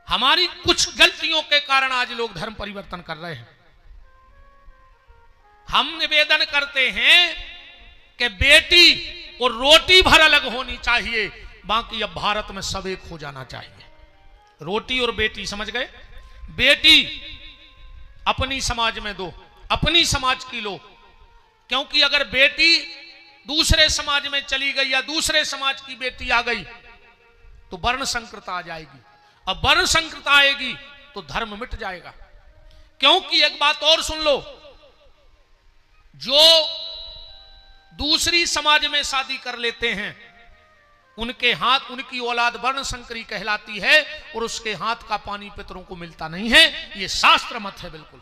हमारी कुछ गलतियों के कारण आज लोग धर्म परिवर्तन कर रहे हैं। हम निवेदन करते हैं कि बेटी और रोटी भर अलग होनी चाहिए, बाकी अब भारत में सब एक हो जाना चाहिए। रोटी और बेटी, समझ गए? बेटी अपनी समाज में दो, अपनी समाज की लो, क्योंकि अगर बेटी दूसरे समाज में चली गई या दूसरे समाज की बेटी आ गई तो वर्ण संकृत आ जाएगी। अब वर्ण संकृत आएगी तो धर्म मिट जाएगा। क्योंकि एक बात और सुन लो, जो दूसरी समाज में शादी कर लेते हैं उनके हाथ, उनकी औलाद वर्ण संकरी कहलाती है और उसके हाथ का पानी पितरों को मिलता नहीं है। यह शास्त्र मत है बिल्कुल।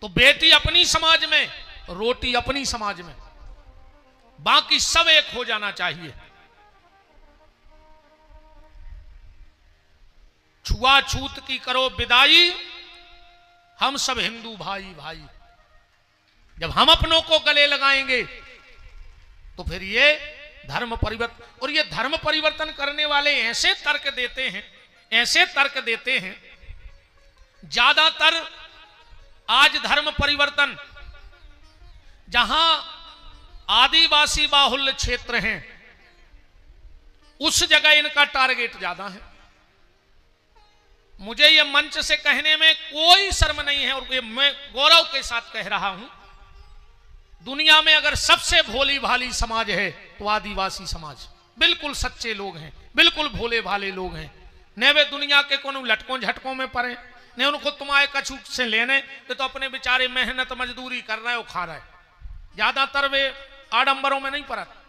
तो बेटी अपनी समाज में, रोटी अपनी समाज में, बाकी सब एक हो जाना चाहिए। छुआछूत की करो विदाई, हम सब हिंदू भाई भाई। जब हम अपनों को गले लगाएंगे तो फिर ये धर्म परिवर्तन, और ये धर्म परिवर्तन करने वाले ऐसे तर्क देते हैं, ऐसे तर्क देते हैं। ज्यादातर आज धर्म परिवर्तन जहां आदिवासी बाहुल्य क्षेत्र हैं उस जगह इनका टारगेट ज्यादा है। मुझे यह मंच से कहने में कोई शर्म नहीं है और मैं गौरव के साथ कह रहा हूं, दुनिया में अगर सबसे भोली भाली समाज है तो आदिवासी समाज। बिल्कुल सच्चे लोग हैं, बिल्कुल भोले भाले लोग हैं। न वे दुनिया के कोनो लटकों झटकों में पड़े, ने उनको तुम्हारे कछू से लेने, तो अपने बेचारे मेहनत मजदूरी कर रहे हो, खा रहे। ज्यादातर वे आडंबरों में नहीं पड़ते।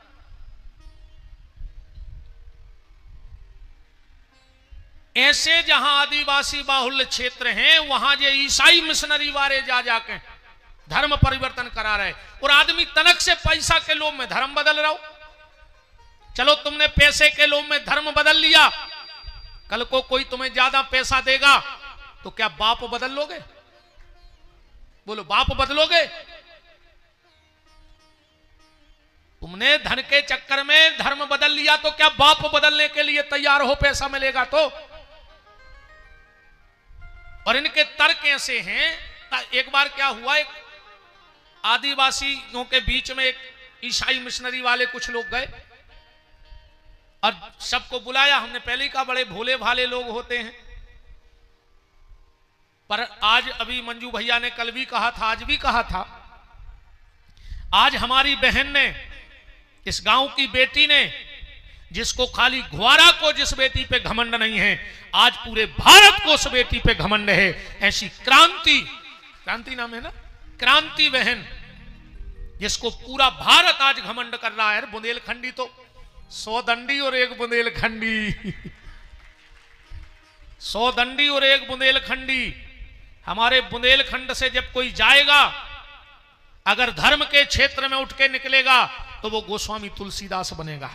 ऐसे जहां आदिवासी बाहुल्य क्षेत्र हैं वहां ये ईसाई मिशनरी वाले जा जाके धर्म परिवर्तन करा रहे, और आदमी तनक से पैसा के लोभ में धर्म बदल रहा हो। चलो तुमने पैसे के लोभ में धर्म बदल लिया, कल को कोई तुम्हें ज्यादा पैसा देगा तो क्या बाप बदल लोगे? बोलो, बाप बदलोगे? तुमने धन के चक्कर में धर्म बदल लिया तो क्या बाप बदलने के लिए तैयार हो? पैसा मिलेगा तो। और इनके तर्क ऐसे हैं। एक बार क्या हुआ, एक आदिवासियों के बीच में एक ईसाई मिशनरी वाले कुछ लोग गए और सबको बुलाया। हमने पहले ही कहा बड़े भोले भाले लोग होते हैं, पर आज अभी मंजू भैया ने कल भी कहा था, आज भी कहा था, आज हमारी बहन ने, इस गांव की बेटी ने, जिसको खाली ग्वारा को जिस बेटी पे घमंड नहीं है, आज पूरे भारत को उस बेटी पे घमंड है। ऐसी क्रांति, क्रांति नाम है ना, क्रांति बहन, जिसको पूरा भारत आज घमंड कर रहा है। बुंदेलखंडी तो 100 दंडी और एक बुंदेलखंडी, 100 दंडी और एक बुंदेलखंडी। हमारे बुंदेलखंड से जब कोई जाएगा, अगर धर्म के क्षेत्र में उठ के निकलेगा तो वो गोस्वामी तुलसीदास बनेगा।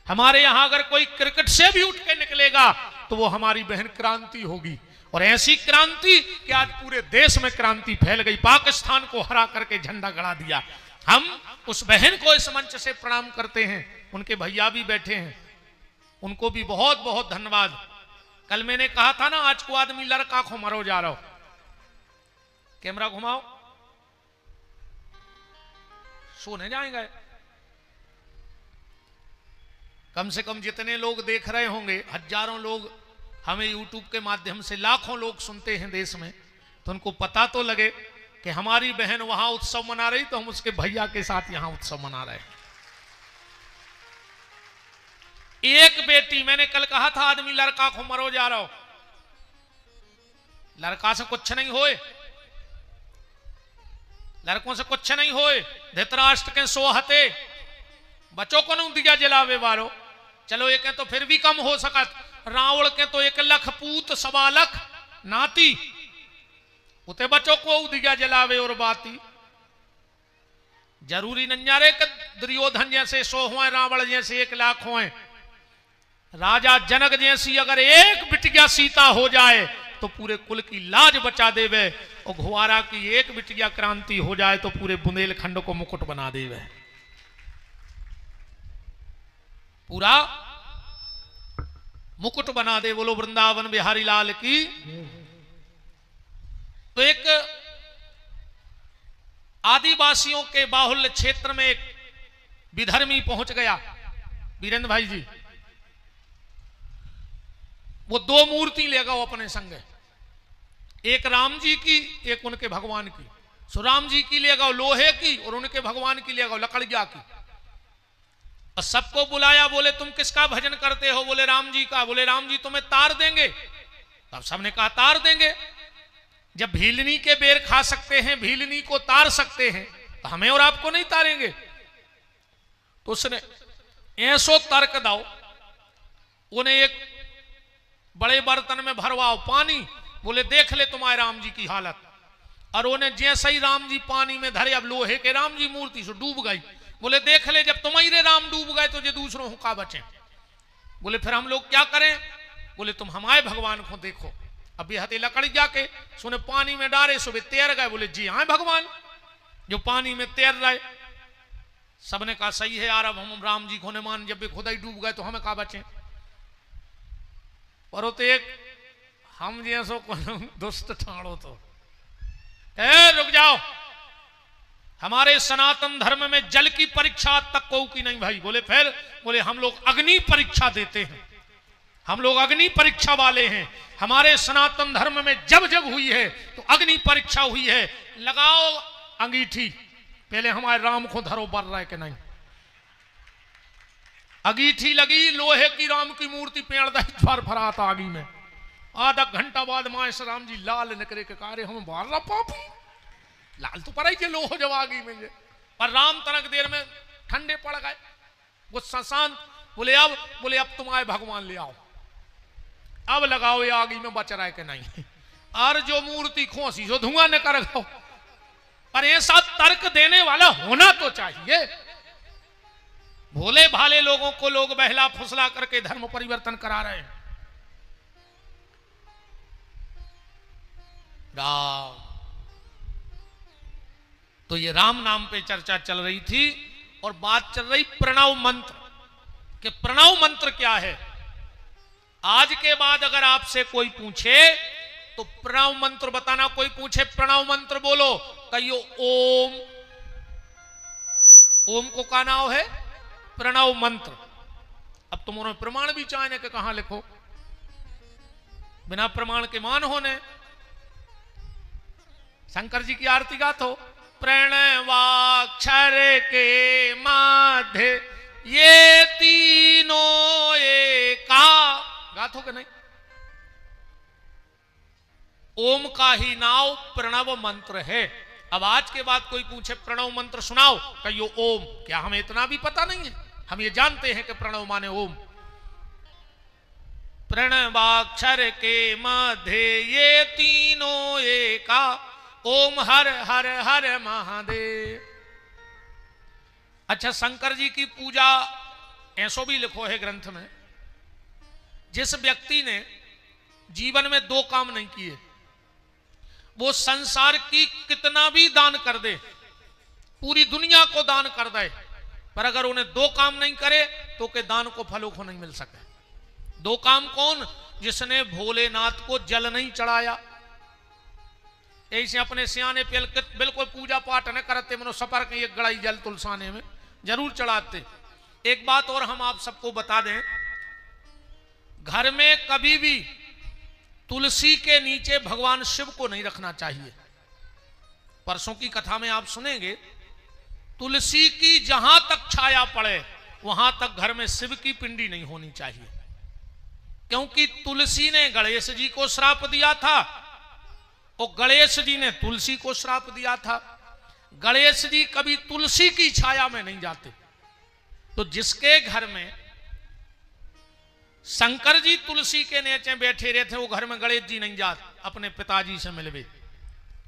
हमारे यहां अगर कोई क्रिकेट से भी उठ के निकलेगा तो वो हमारी बहन क्रांति होगी। और ऐसी क्रांति कि आज पूरे देश में क्रांति फैल गई, पाकिस्तान को हरा करके झंडा गड़ा दिया। हम उस बहन को इस मंच से प्रणाम करते हैं। उनके भैया भी बैठे हैं, उनको भी बहुत बहुत धन्यवाद। कल मैंने कहा था ना, आज को आदमी लड़का खो मरो जा रहा हो। कैमरा घुमाओ, सोने जाएंगे। कम से कम जितने लोग देख रहे होंगे, हजारों लोग हमें यूट्यूब के माध्यम से, लाखों लोग सुनते हैं देश में, तो उनको पता तो लगे कि हमारी बहन वहां उत्सव मना रही तो हम उसके भैया के साथ यहां उत्सव मना रहे हैं। एक बेटी, मैंने कल कहा था आदमी लड़का को मरो जा रहा हो, लड़का से कुछ नहीं होए, लड़कों से कुछ नहीं होए। धृतराष्ट्र के 100 हते, बच्चों को नहीं दिया जलावे वालो। चलो एक तो फिर भी कम हो सकत, रावण के तो 1 लाख पूत 1.25 लाख नाती, उते बच्चों को दिया जलावे और बाती। जरूरी नहीं रे कि दुर्योधन जैसे 100 हुए, रावण जैसे 1 लाख हुए। राजा जनक जैसी अगर एक बिटिया सीता हो जाए तो पूरे कुल की लाज बचा देवे, और घुआरा की एक बिटिया क्रांति हो जाए तो पूरे बुंदेलखंड को मुकुट बना देवे। पूरा मुकुट बना दे। बोलो वृंदावन बिहारी लाल की। तो एक आदिवासियों के बाहुल्य क्षेत्र में एक विधर्मी पहुंच गया, वीरेंद्र भाई जी। वो दो मूर्ति ले गए अपने संग, एक राम जी की, एक उनके भगवान की। सो राम जी की ले गए लोहे की और उनके भगवान की ले गए लकड़िया की। और सबको बुलाया, बोले तुम किसका भजन करते हो? बोले राम जी का। बोले राम जी तुम्हें तार देंगे? तब सबने कहा तार देंगे। जब भीलनी के बेर खा सकते हैं, भीलनी को तार सकते हैं, तो हमें और आपको नहीं तारेंगे? तो उसने ऐसो तर्क दाओ, उन्हें एक बड़े बर्तन में भरवाओ पानी। बोले देख ले तुम्हारे राम जी की हालत। और उन्हें जैसे ही राम जी पानी में धरे, अब लोहे के राम जी मूर्ति से डूब गई। बोले देख ले जब तुम्हारे राम डूब गए तो ये दूसरों का बचे। बोले फिर हम लोग क्या करें? बोले तुम हमारे भगवान को देखो। अब ये हथे लकड़ी जाके सुने पानी में डाले, सुबह तैर गए। बोले जी हाँ भगवान जो पानी में तैर रहे। सबने कहा सही है यार, अब हम राम जी को न मान, जब भी खुदा ही डूब गए तो हमें कहा बचे। पर तो एक हम जैसो दुष्ट ठाणो तो रुक जाओ, हमारे सनातन धर्म में जल की परीक्षा तक को की नहीं भाई। बोले फिर? बोले हम लोग अग्नि परीक्षा देते हैं, हम लोग अग्नि परीक्षा वाले हैं। हमारे सनातन धर्म में जब जब हुई है तो अग्नि परीक्षा हुई है। लगाओ अंगीठी, पहले हमारे राम को धरो बर रहे कि नहीं। अंगीठी लगी, लोहे की राम की मूर्ति पेड़ दर फराता आगी में। आधा घंटा बाद माए राम जी लाल निकले के कार्य हम बार रहा पापी लाल तो पर ही लोह जब आगी में। पर राम तनक देर में ठंडे पड़ गए, गुस्सा शांत। बोले अब तुम आए भगवान ले आओ, अब लगाओ ये आगी में बच रहा है कि नहीं। और जो मूर्ति खोसी जो धुआं न कर गो। पर ऐसा तर्क देने वाला होना तो चाहिए। भोले भाले लोगों को लोग बहला फुसला करके धर्म परिवर्तन करा रहे हैं। राम, तो ये राम नाम पे चर्चा चल रही थी और बात चल रही प्रणव मंत्र कि प्रणव मंत्र क्या है। आज के बाद अगर आपसे कोई पूछे तो प्रणव मंत्र बताना। कोई पूछे प्रणव मंत्र बोलो, कहियो ओम। ओम को का नाम है? प्रणव मंत्र। अब तुम उन्होंने प्रमाण भी चाहे कि कहां लिखो, बिना प्रमाण के मान होने। शंकर जी की आरती गात हो, प्रणवाक्षर के माधे ये तीनों एका, गात हो कि नहीं? ओम का ही नाम प्रणव मंत्र है। अब आज के बाद कोई पूछे प्रणव मंत्र सुनाओ, कहियो ओम। क्या हमें इतना भी पता नहीं है? हम ये जानते हैं कि प्रणव माने ओम। प्रणवाक्षर के मध्य ये तीनों एका, ओम हर हर हर महादेव। अच्छा, शंकर जी की पूजा ऐसो भी लिखो है ग्रंथ में, जिस व्यक्ति ने जीवन में दो काम नहीं किए, वो संसार की कितना भी दान कर दे, पूरी दुनिया को दान कर दे, पर अगर उन्हें दो काम नहीं करे तो के दान को फलों को नहीं मिल सके। दो काम कौन? जिसने भोलेनाथ को जल नहीं चढ़ाया। ऐसे अपने सियाने बिल्कुल पूजा पाठ न करते, मनो सफर के एक गड़ाई जल तुलसाने में जरूर चढ़ाते। एक बात और हम आप सबको बता दें, घर में कभी भी तुलसी के नीचे भगवान शिव को नहीं रखना चाहिए। परसों की कथा में आप सुनेंगे, तुलसी की जहां तक छाया पड़े वहां तक घर में शिव की पिंडी नहीं होनी चाहिए, क्योंकि तुलसी ने गणेश जी को श्राप दिया था और गणेश जी ने तुलसी को श्राप दिया था। गणेश जी कभी तुलसी की छाया में नहीं जाते। तो जिसके घर में शंकर जी तुलसी के नीचे बैठे रहते, वो घर में गणेश जी नहीं जाते, अपने पिताजी से मिलवे।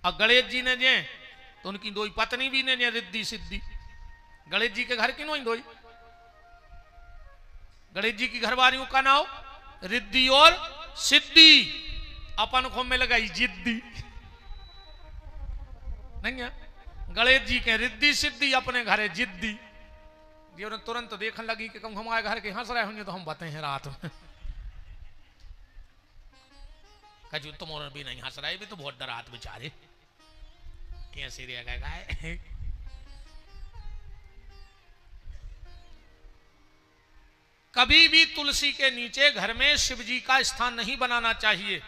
और गणेश जी ने जे तो उनकी दो पत्नी भी ने जे रिद्धि सिद्धि। गणेश जी के घर की नहीं दोई, गणेश जी की घरवालियों का नाम रिद्धि और सिद्धि। अपन को मिल गई जिद्दी, नहीं है? गणेश जी के रिद्धि सिद्धि, अपने घर है जिद्दी। तुरंत देखने लगी कि हमारे घर के हंस रहे होंगे तो हम बताए हैं रात में। कछु तुम और भी नहीं हंस रहे, भी तो बहुत डरात बेचारे कैसे रहेगा है। कभी भी तुलसी के नीचे घर में शिव जी का स्थान नहीं बनाना चाहिए,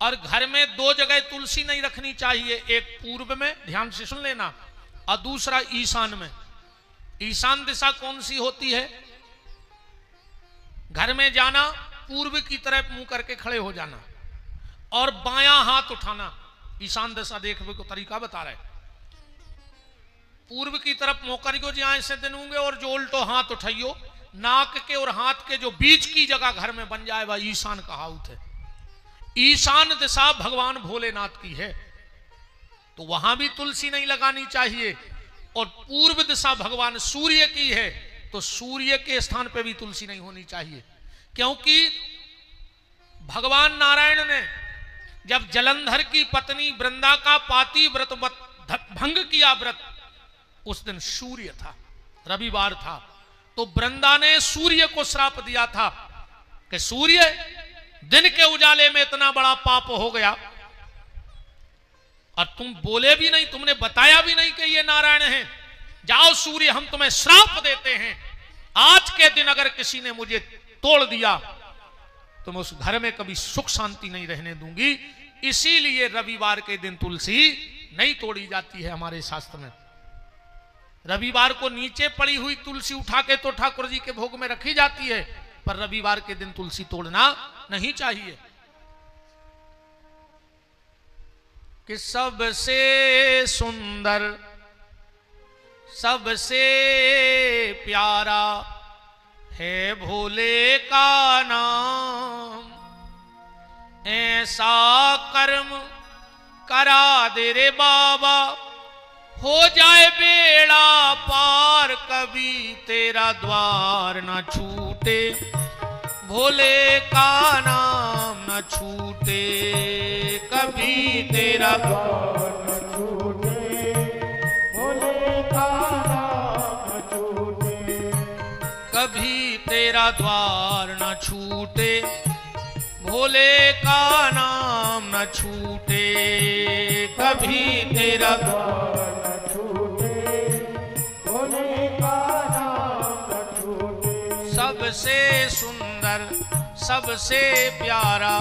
और घर में दो जगह तुलसी नहीं रखनी चाहिए, एक पूर्व में, ध्यान से सुन लेना, और दूसरा ईशान में। ईशान दिशा कौन सी होती है? घर में जाना, पूर्व की तरफ मुंह करके खड़े हो जाना और बायां हाथ उठाना। ईशान दिशा देखने को तरीका बता रहे। पूर्व की तरफ मोकर को ज्यादा से दिनूंगे और जो उल्टो हाथ उठाइयो, नाक के और हाथ के जो बीच की जगह घर में बन जाए वह ईशान कहावत है। ईशान दिशा भगवान भोलेनाथ की है, तो वहां भी तुलसी नहीं लगानी चाहिए। और पूर्व दिशा भगवान सूर्य की है, तो सूर्य के स्थान पे भी तुलसी नहीं होनी चाहिए, क्योंकि भगवान नारायण ने जब जलंधर की पत्नी वृंदा का पाती व्रत भंग किया, व्रत उस दिन सूर्य था, रविवार था, तो वृंदा ने सूर्य को श्राप दिया था कि सूर्य, दिन के उजाले में इतना बड़ा पाप हो गया और तुम बोले भी नहीं, तुमने बताया भी नहीं कि ये नारायण हैं। जाओ सूर्य, हम तुम्हें श्राप देते हैं, आज के दिन अगर किसी ने मुझे तोड़ दिया तो मैं उस घर में कभी सुख शांति नहीं रहने दूंगी। इसीलिए रविवार के दिन तुलसी नहीं तोड़ी जाती है हमारे शास्त्र में। रविवार को नीचे पड़ी हुई तुलसी उठा के तो ठाकुर जी के भोग में रखी जाती है, पर रविवार के दिन तुलसी तोड़ना नहीं चाहिए। कि सबसे सुंदर, सबसे प्यारा है भोले का नाम, ऐसा कर्म करा दे रे बाबा, हो जाए बेड़ा पार, कभी तेरा द्वार न छूटे, भोले का नाम न छूटे, कभी तेरा द्वार न छूटे, भोले का नाम न छूटे, कभी तेरा द्वार न छूटे, भोले का नाम न छूटे, कभी तेरा द्वार न छूटे, भोले का नाम न छूटे। सबसे सुंदर, सबसे प्यारा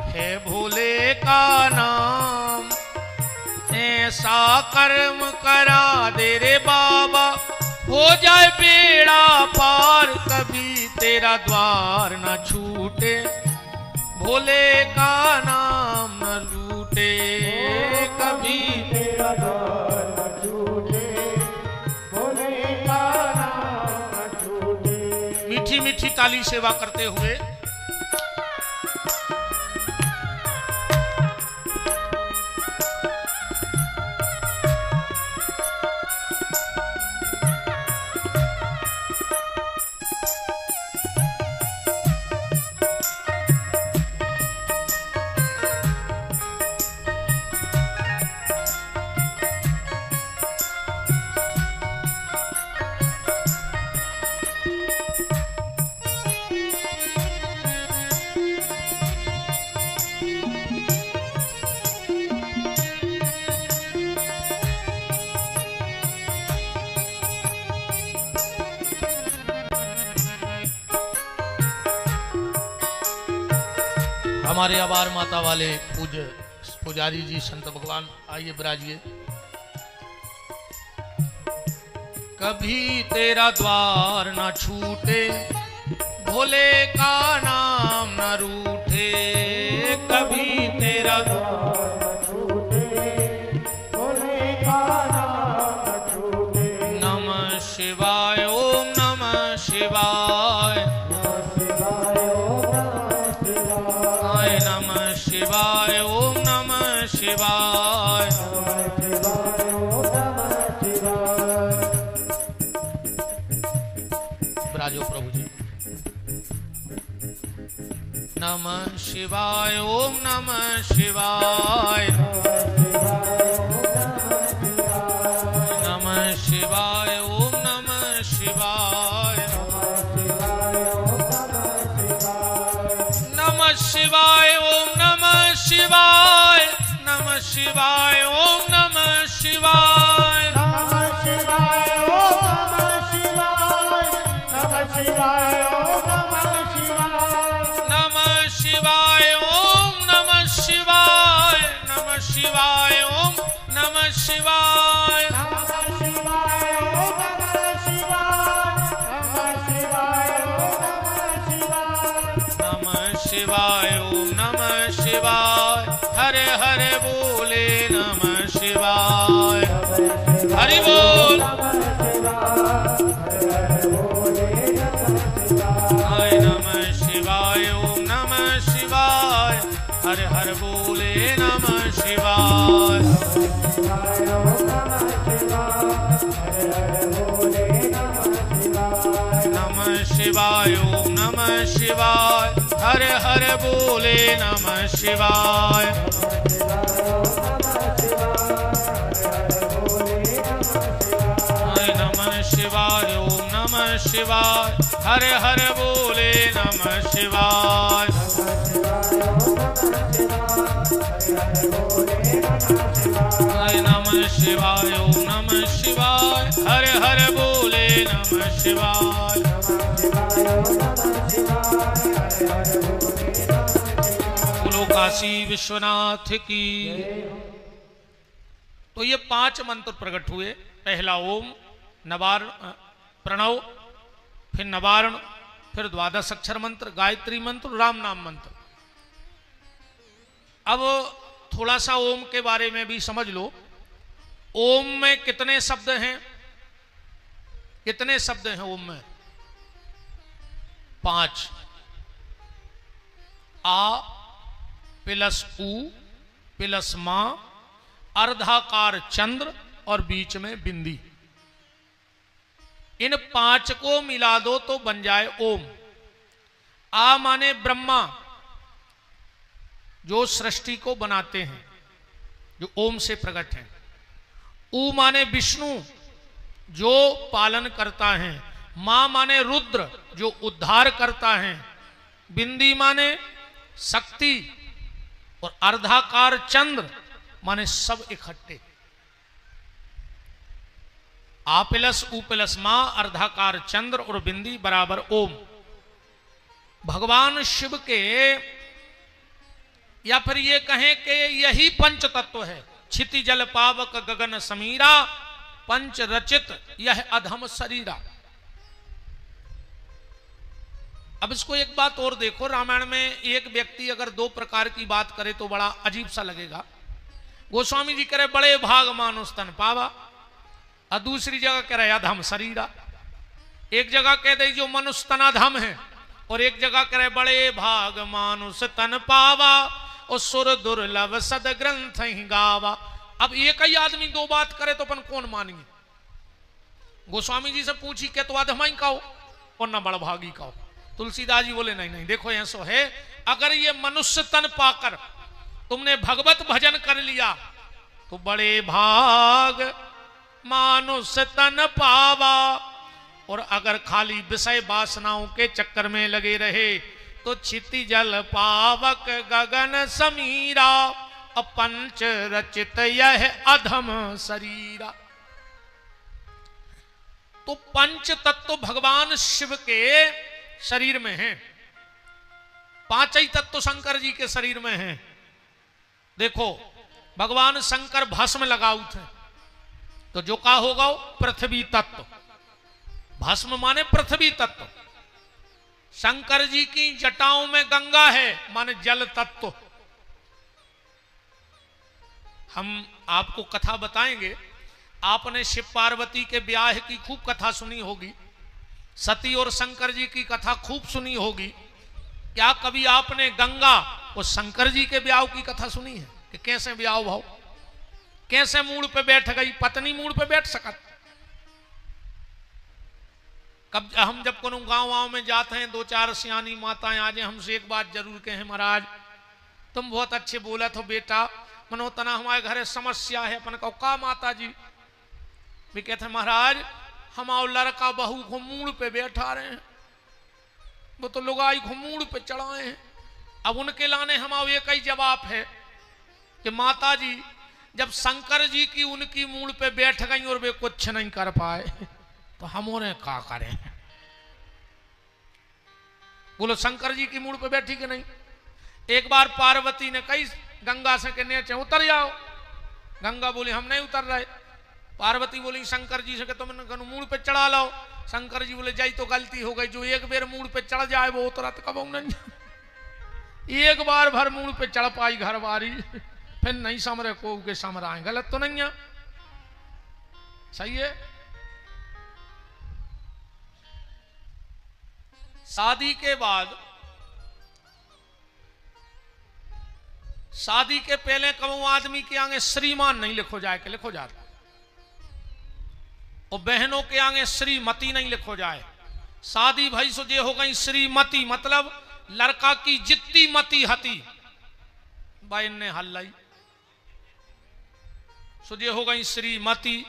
है भोले का नाम, ऐसा कर्म करा दे रे बाबा, हो जाए बेड़ा पार, कभी तेरा द्वार न छूटे, भोले का नाम न लूटे, कभी तेरा द्वार न छूटे, भोले का नाम न छूटे। मीठी मीठी ताली सेवा करते हुए हमारे आभार माता वाले पूज्य पुजारी जी संत भगवान आइए विराजिए। कभी तेरा द्वार न छूटे, भोले का नाम न रूठे, कभी तेरा द्वार न छूटे, भोले का नाम न छूटे। नमः शिवाय, ओम नमः शिवाय, नमः शिवाय, ओम नमः शिवाय, राजो प्रभु जी। नमः शिवाय, ओम नमः शिवाय, नमः शिवाय, ओम नमः शिवाय, नमः शिवाय, ओम नमः शिवाय। शिवाय ओम नमः शिवाय नमः शिवाय ओम नमः शिवाय नमः शिवाय ओम नमः शिवाय नमः शिवाय ओम नमः शिवाय नमः शिवाय ओम नमः शिवाय नमः शिवाय ओम नमः शिवाय नमः शिवाय ओम नमः शिवाय नमः शिवाय ओम नमः शिवाय हरे हरे बोले नमः शिवाय हरि बोल हाय नमः शिवाय ओम नमः शिवाय हरे हरे बोले नमः शिवाय नमः शिवाय ओम नमः शिवाय हरे हरे बोले नमः शिवाय हाय नमः शिवाय ओम नमः शिवाय हरे हरे बोले नमः शिवाय हाय नमः शिवाय ओम नमः शिवाय हरे हरे बोले नमः शिवाय बोलो काशी विश्वनाथ की। तो ये 5 मंत्र प्रकट हुए। पहला ओम, नवारण प्रणव, फिर नवारण, फिर 12 अक्षर मंत्र, गायत्री मंत्र, राम नाम मंत्र। अब थोड़ा सा ओम के बारे में भी समझ लो। ओम में कितने शब्द हैं? कितने शब्द हैं ओम में? 5। आ प्लस उ प्लस मां, अर्धाकार चंद्र और बीच में बिंदी। इन 5 को मिला दो तो बन जाए ओम। आ माने ब्रह्मा, जो सृष्टि को बनाते हैं, जो ओम से प्रकट है। उ माने विष्णु, जो पालन करता है। मां माने रुद्र, जो उद्धार करता है। बिंदी माने शक्ति, और अर्धाकार चंद्र माने सब इकट्ठे। आ प्लस उ प्लस मां, अर्धाकार चंद्र और बिंदी बराबर ओम। भगवान शिव के, या फिर ये कहें कि यही पंच तत्व है। क्षिति जल पावक गगन समीरा, पंच रचित यह अधम शरीरा। अब इसको एक बात और देखो। रामायण में एक व्यक्ति अगर 2 प्रकार की बात करे तो बड़ा अजीब सा लगेगा। गोस्वामी जी कह रहे बड़े भाग मानुष तन पावा, और दूसरी जगह कह रहे अधम शरीरा। एक जगह कह दे जो मनुष्य तन अधम है, और एक जगह कह रहे बड़े भाग मानुष तन पावा, और सुर दुर्लभ सद ग्रंथ ही गावा। अब एक ही आदमी 2 बात करे तो अपन कौन मानेंगे? गोस्वामी जी से पूछी के तो अधम ही कहो और न बड़भागी कहो। तुलसीदास जी बोले नहीं नहीं, देखो ऐसा है, अगर ये मनुष्य तन पाकर तुमने भगवत भजन कर लिया तो बड़े भाग मानुष तन पावा, और अगर खाली विषय वासनाओं के चक्कर में लगे रहे तो क्षिति जल पावक गगन समीरा, अपंच रचित यह अधम शरीरा। तो पंच तत्व भगवान शिव के शरीर में हैं, 5 ही तत्व शंकर जी के शरीर में हैं। देखो भगवान शंकर भस्म लगाऊ थे, तो जो का होगा पृथ्वी तत्व। भस्म माने पृथ्वी तत्व। शंकर जी की जटाओं में गंगा है, माने जल तत्व। हम आपको कथा बताएंगे। आपने शिव पार्वती के ब्याह की खूब कथा सुनी होगी, सती और शंकर जी की कथा खूब सुनी होगी। क्या कभी आपने गंगा और शंकर जी के ब्याह की कथा सुनी है कि कैसे ब्याह भाव, कैसे मूड पे बैठ गई पत्नी? मूड पे बैठ सकत? कब हम जब कोनो गांव में जाते हैं, 2-4 सियानी माताएं आज हमसे एक बात जरूर कहें, महाराज तुम बहुत अच्छे बोला तो बेटा, मनो तना हमारे घर समस्या है। अपन कहो का माता जी? भी कहते महाराज हमारा लड़का बहू घुमूड़ पे बैठा रहे हैं, वो तो लुगाई घुमूड़ पे चढ़ाए हैं। अब उनके लाने हमारा एक ही जवाब है कि माता जी जब शंकर जी की उनकी मूड पे बैठ गई और वे कुछ नहीं कर पाए तो हम उन्हें क्या करें? बोलो शंकर जी की मूड पे बैठी कि नहीं? एक बार पार्वती ने कही गंगा से के नीचे उतर जाओ। गंगा बोली हम नहीं उतर रहे। पार्वती बोली शंकर जी से कि तुम मूड पे चढ़ा लो। शंकर जी बोले जाई तो गलती हो गई, जो एक बार मूड पे चढ़ जाए वो उतरा तो कब नहीं। एक बार भर मूड पे चढ़ पाई घर वारी, फिर नहीं समरे को के समराए। गलत तो नहीं है? सही है। शादी के बाद, शादी के पहले कबू आदमी के आगे श्रीमान नहीं लिखो जाए कि लिखो जाता, और बहनों के आगे श्रीमती नहीं लिखो जाए। शादी भाई सो जे हो गई श्रीमती, मतलब लड़का की जितनी मती हती बहन ने हल्लाई सो जे हो गई श्रीमती,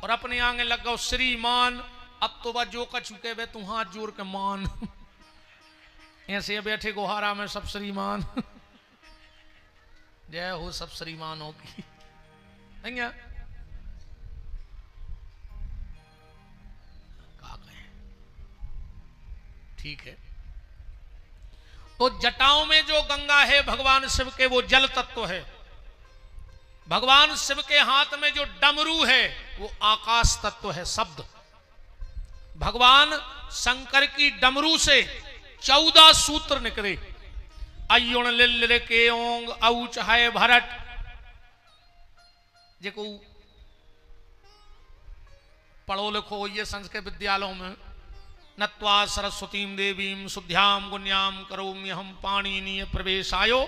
और अपने आगे लग गो श्रीमान। अब तो बस जो का चुके वे तू हाथ जोड़ के मान ऐसे बैठे गोहारा में सब श्रीमान जय हो सब श्रीमानों की। नहीं है? ठीक है। तो जटाओं में जो गंगा है भगवान शिव के वो जल तत्व है। भगवान शिव के हाथ में जो डमरू है वो आकाश तत्व है, शब्द। भगवान शंकर की डमरू से 14 सूत्र निकले। अयुण लिल के ओंग औच है भरत, जेको पढ़ो लिखो ये संस्कृत विद्यालयों में, नत्वा सरस्वतीम देवीम शुद्ध्याम गुण्याम करोम्य हम पाणिनीय प्रवेशायो।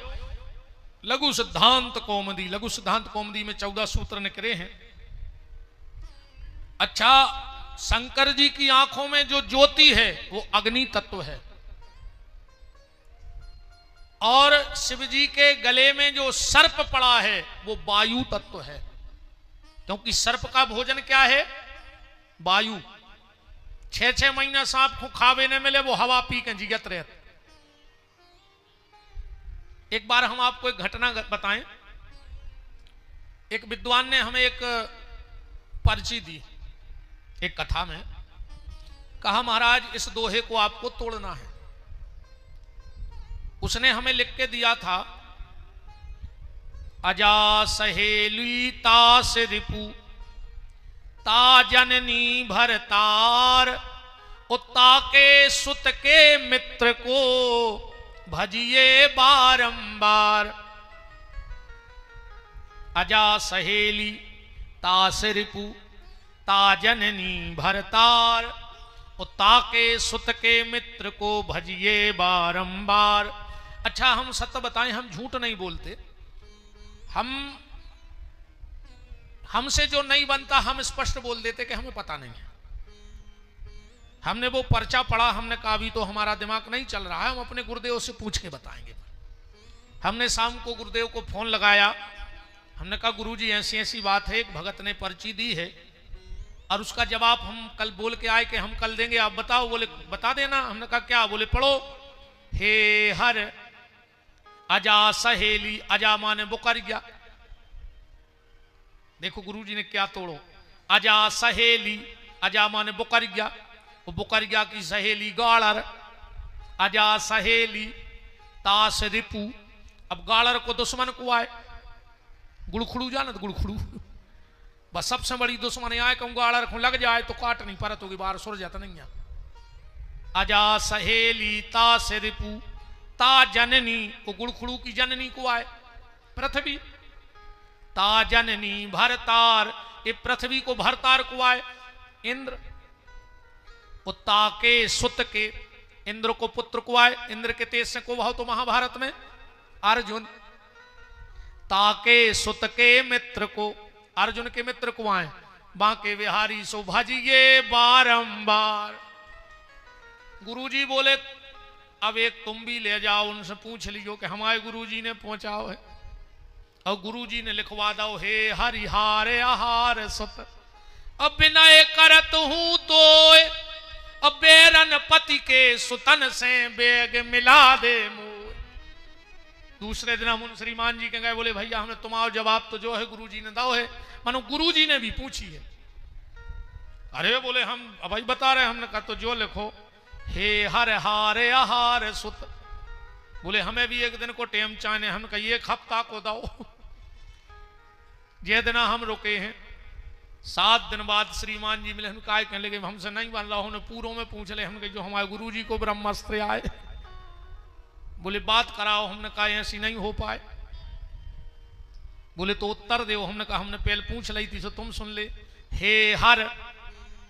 लघु सिद्धांत कौमुदी, लघु सिद्धांत कौमुदी में 14 सूत्र निकले हैं। अच्छा, शंकर जी की आंखों में जो ज्योति है वो अग्नि तत्व है, और शिव जी के गले में जो सर्प पड़ा है वो वायु तत्व है, क्योंकि सर्प का भोजन क्या है? वायु। 6-6 महीना सांप को खावे न मिले वो हवा पी के जिगत रहते। एक बार हम आपको एक घटना बताएं। एक विद्वान ने हमें एक पर्ची दी एक कथा में, कहा महाराज इस दोहे को आपको तोड़ना है। उसने हमें लिख के दिया था, अजा सहेली तास रिपु ता जननी भरतार, उत्ता के सुत के मित्र को भजिए बारंबार। अजा सहेली तास रिपु ता जननी भरतार, उत्ता के सुत के मित्र को भजिए बारंबार। अच्छा, हम सत्य बताएं, हम झूठ नहीं बोलते। हमसे जो नहीं बनता हम स्पष्ट बोल देते कि हमें पता नहीं है। हमने वो पर्चा पढ़ा, हमने कहा अभी तो हमारा दिमाग नहीं चल रहा है, हम अपने गुरुदेव से पूछ के बताएंगे। हमने शाम को गुरुदेव को फोन लगाया, हमने कहा गुरुजी ऐसी ऐसी बात है, एक भगत ने पर्ची दी है और उसका जवाब हम कल बोल के आए कि हम कल देंगे, आप बताओ। बोले बता देना। हमने कहा क्या? बोले पढ़ो, हे हर अजा सहेली, अजा माने बुकरिया। देखो गुरुजी ने क्या तोड़ो, अजा सहेली, अजा माने बुकरिया, वो बुकरिया की सहेली गाड़र। अजा सहेली तास रिपु, अब गाड़र को दुश्मन को आए, गुड़खड़ू जाना, तो गुड़खड़ू बस सबसे बड़ी दुश्मन आए कहूँ गाड़र को लग जाए तो काट नहीं परत होगी, बाहर सुर जाता नहीं है। अजा सहेली तास रिपु ता जननी, वो गुड़खड़ू की जननी को आए पृथ्वी। ता जननी भरतार, ये पृथ्वी को भरतार को आए इंद्र। उत्ता के सुत के, इंद्र को पुत्र को आए, इंद्र के तेज से को भाव तो महाभारत में अर्जुन। ताके सुत के मित्र को, अर्जुन के मित्र को आए बांके विहारी सो भजिए बारंबार। गुरुजी बोले अब एक तुम भी ले जाओ, उनसे पूछ लियो कि हमारे गुरुजी ने पहुंचाओ है, और गुरुजी ने लिखवा दो, हे हरिहार आहार सुत, अब विनय करत हूं तो अब बेरन पति के सुतन से बेग मिला दे मोर। दूसरे दिन हम उन श्रीमान जी के गए, बोले भैया हमने तुम्हारा जवाब तो जो है गुरुजी ने दाओ है, मानो गुरुजी ने भी पूछी है। अरे बोले हम भाई बता रहे हैं। हमने कहा तो जो लिखो, हे हर हारे आहार सुत। बोले हमें भी एक दिन को टेम चाहने। हमने कहा एक हफ्ता को दाओ। जे दिन हम रुके हैं 7 दिन बाद श्रीमान जी मिले। हम काय कहने लगे हमसे नहीं बन रहा। उन्होंने पूरों में पूछ ले। हमने जो हमारे गुरुजी को ब्रह्मास्त्र आए, बोले बात कराओ। हमने कहा ऐसी नहीं हो पाए। बोले तो उत्तर दो। हमने कहा हमने पहले पूछ ली थी, सो तुम सुन ले। हे हर,